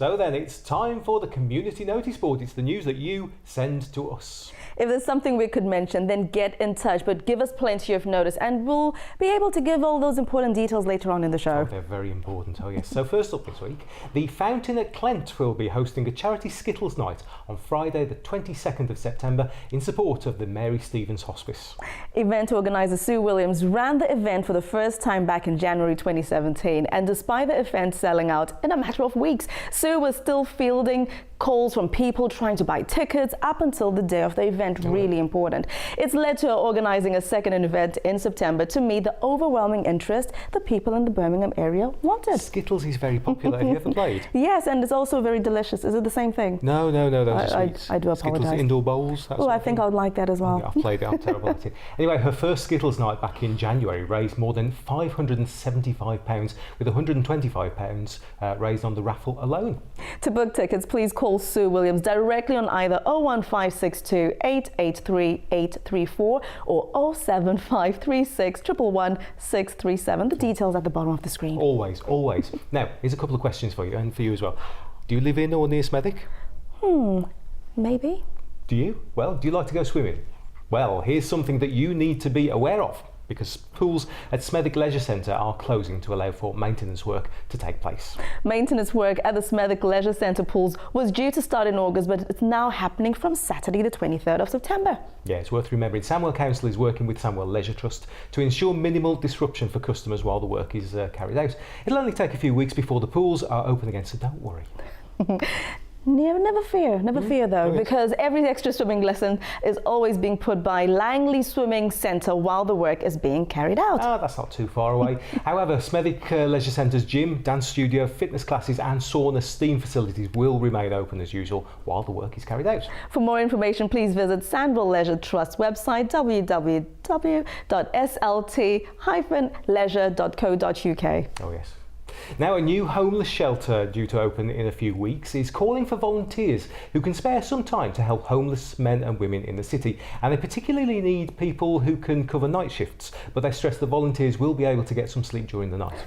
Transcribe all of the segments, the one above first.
So then it's time for the community notice board. It's the news that you send to us. If there's something we could mention, then get in touch, but give us plenty of notice and we'll be able to give all those important details later on in the show. Oh, they're very important. Oh yes. So first up this week, the Fountain at Clent will be hosting a charity Skittles Night on Friday the 22nd of September in support of the Mary Stevens Hospice. Event organiser Sue Williams ran the event for the first time back in January 2017, and despite the event selling out in a matter of weeks, Sue was still fielding calls from people trying to buy tickets up until the day of the event. Really important. It's led to her organising a second event in September to meet the overwhelming interest the people in the Birmingham area wanted. Skittles is very popular. Have you ever played? Yes, and it's also very delicious. Is it the same thing? No, those are sweets. I do apologise. Skittles indoor bowls. Oh, I think I would like that as well. Yeah, I've played it. I'm terrible at it. Anyway, her first Skittles Night back in January raised more than £575, with £125 raised on the raffle alone. To book tickets, please call Sue Williams directly on either 01562 883 834 or 07536 111 637. The details at the bottom of the screen. Always. Now, here's a couple of questions for you and for you as well. Do you live in or near Smethwick? Maybe. Do you? Well, do you like to go swimming? Well, here's something that you need to be aware of, because pools at Smethwick Leisure Centre are closing to allow for maintenance work to take place. Maintenance work at the Smethwick Leisure Centre pools was due to start in August, but it's now happening from Saturday the 23rd of September. Yeah, it's worth remembering Sandwell Council is working with Sandwell Leisure Trust to ensure minimal disruption for customers while the work is carried out. It'll only take a few weeks before the pools are open again, so don't worry. Never fear though, because every extra swimming lesson is always being put by Langley Swimming Centre while the work is being carried out. That's not too far away. However, Smethwick Leisure Centre's gym, dance studio, fitness classes and sauna steam facilities will remain open as usual while the work is carried out. For more information, please visit Sandwell Leisure Trust website www.slt-leisure.co.uk. Oh yes. Now, a new homeless shelter due to open in a few weeks is calling for volunteers who can spare some time to help homeless men and women in the city, and they particularly need people who can cover night shifts, but they stress the volunteers will be able to get some sleep during the night.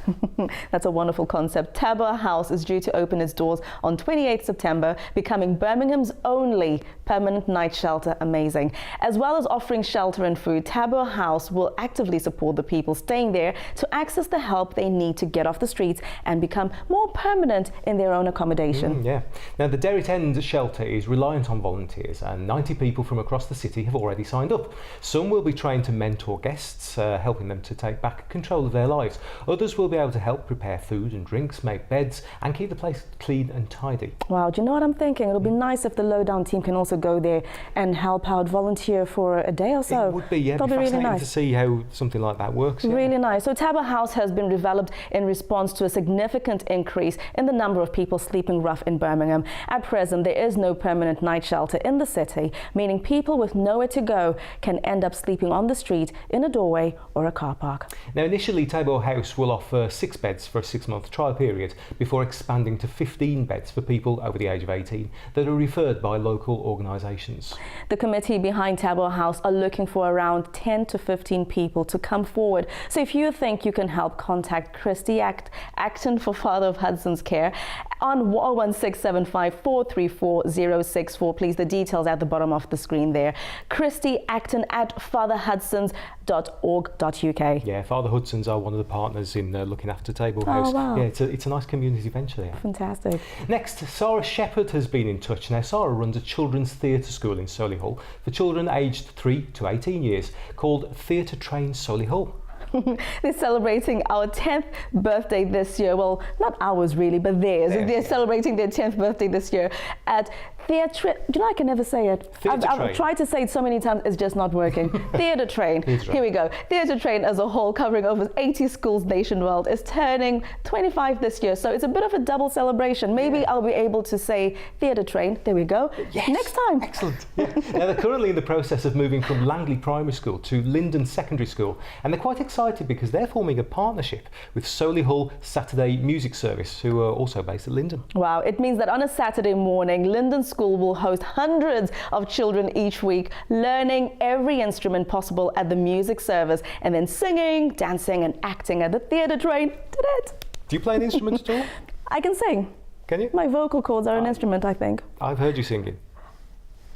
That's a wonderful concept. Tabor House is due to open its doors on 28th September, becoming Birmingham's only permanent night shelter. Amazing. As well as offering shelter and food, Tabor House will actively support the people staying there to access the help they need to get off the streets and become more permanent in their own accommodation. Yeah. Now, the Derrit End shelter is reliant on volunteers, and 90 people from across the city have already signed up. Some will be trained to mentor guests, helping them to take back control of their lives. Others will be able to help prepare food and drinks, make beds and keep the place clean and tidy. Wow, do you know what I'm thinking? It'll be nice if the lowdown team can also go there and help out, volunteer for a day or so. It would be, yeah. That'll be really nice to see how something like that works. Yeah. Really nice. So Tabor House has been developed in response to a significant increase in the number of people sleeping rough in Birmingham. At present, there is no permanent night shelter in the city, meaning people with nowhere to go can end up sleeping on the street, in a doorway or a car park. Now, initially, Tabor House will offer 6 beds for a 6-month trial period before expanding to 15 beds for people over the age of 18 that are referred by local organisations. The committee behind Tabor House are looking for around 10 to 15 people to come forward. So if you think you can help, contact Christy Acton for Father of Hudson's Care on 01675 434 064. Please, the details at the bottom of the screen there. Christy Acton at fatherhudsons.org.uk. Yeah, Father Hudson's are one of the partners in looking after Tabor House. Wow. Yeah, it's a nice community venture there. Fantastic. Next, Sarah Shepherd has been in touch. Now, Sarah runs a children's theatre school in Solihull for children aged 3 to 18 years called Theatre Train Solihull. They're celebrating our 10th birthday this year. Well, not ours really, but theirs. They're celebrating their 10th birthday this year at Theatre. Do you know, I can never say it. I've tried to say it so many times, it's just not working. Theatre Train. Here we go. Theatre Train as a whole, covering over 80 schools nationwide, is turning 25 this year. So it's a bit of a double celebration. Maybe I'll be able to say Theatre Train. There we go. Yes. Next time. Excellent. Yeah. Now, they're currently in the process of moving from Langley Primary School to Linden Secondary School, and they're quite excited because they're forming a partnership with Solihull Saturday Music Service, who are also based at Linden. Wow, it means that on a Saturday morning, Linden School will host hundreds of children each week, learning every instrument possible at the music service, and then singing, dancing and acting at the Theatre Train. Do you play an instrument at all? I can sing. Can you? My vocal cords are an instrument, I think. I've heard you singing.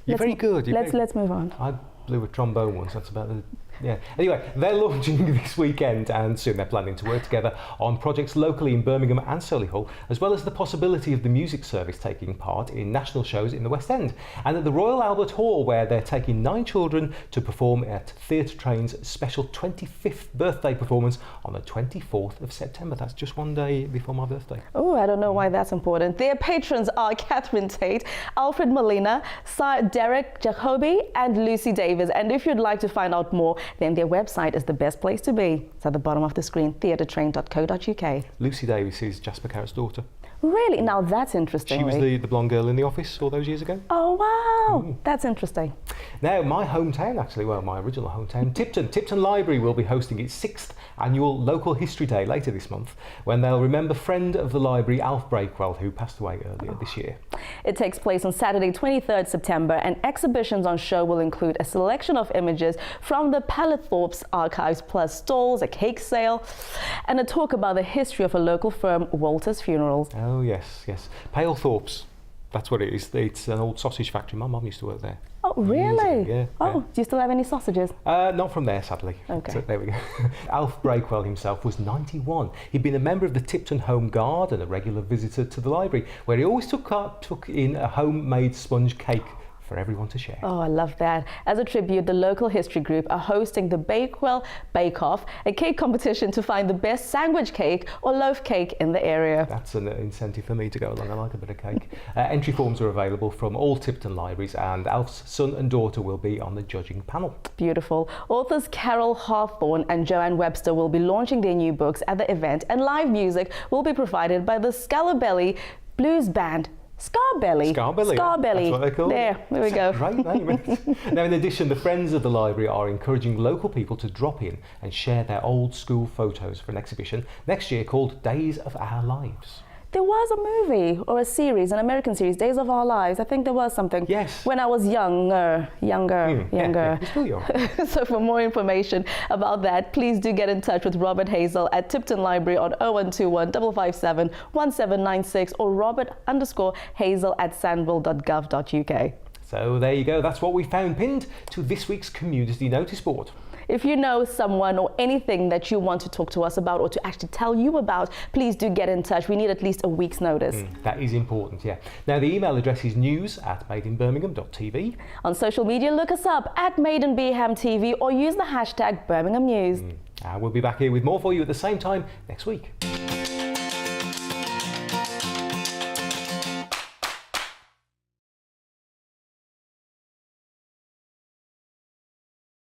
You're very good. Let's move on. I blew a trombone once. That's about the... Yeah. Anyway, they're launching this weekend, and soon they're planning to work together on projects locally in Birmingham and Solihull, as well as the possibility of the music service taking part in national shows in the West End. And at the Royal Albert Hall, where they're taking 9 children to perform at Theatre Train's special 25th birthday performance on the 24th of September. That's just one day before my birthday. Oh, I don't know why that's important. Their patrons are Catherine Tate, Alfred Molina, Sir Derek Jacobi, and Lucy Davis. And if you'd like to find out more, then their website is the best place to be. It's at the bottom of the screen, theatretrain.co.uk. Lucy Davis is Jasper Carrott's daughter. Really? Now that's interesting. She was the blonde girl in The Office all those years ago. Oh, wow. That's interesting. Now, my hometown, actually, well, my original hometown, Tipton Library will be hosting its 6th annual Local History Day later this month, when they'll remember friend of the library, Alf Breakwell, who passed away earlier this year. It takes place on Saturday, 23rd September, and exhibitions on show will include a selection of images from the Palethorpe's archives, plus stalls, a cake sale, and a talk about the history of a local firm, Walter's Funerals. Oh, yes. Palethorpe's. That's what it is. It's an old sausage factory. My mum used to work there. Oh, really? Yeah. Oh, do you still have any sausages? Not from there, sadly. Okay. So there we go. Alf Breakwell himself was 91. He'd been a member of the Tipton Home Guard and a regular visitor to the library, where he always took in a homemade sponge cake for everyone to share. Oh, I love that. As a tribute, the local history group are hosting the Bakewell Bake Off, a cake competition to find the best sandwich cake or loaf cake in the area. That's an incentive for me to go along. I like a bit of cake. Entry forms are available from all Tipton libraries, and Alf's son and daughter will be on the judging panel. Beautiful. Authors Carol Hawthorne and Joanne Webster will be launching their new books at the event, and live music will be provided by the Scalabelly Blues Band. Scarbelly. That's what they call it. There we go. Great name. Now, in addition, the Friends of the Library are encouraging local people to drop in and share their old school photos for an exhibition next year called Days of Our Lives. There was a movie or a series, an American series, Days of Our Lives. I think there was something. Yes. When I was younger. Yeah, you're still young. So for more information about that, please do get in touch with Robert Hazel at Tipton Library on 0121 557 1796 or Robert_Hazel at sandville.gov.uk. So there you go. That's what we found pinned to this week's community notice board. If you know someone or anything that you want to talk to us about or to actually tell you about, please do get in touch. We need at least a week's notice. That is important, yeah. Now, the email address is news@madeinbirmingham.tv. On social media, look us up at @MadeInBHamTV or use the hashtag Birmingham News. We'll be back here with more for you at the same time next week.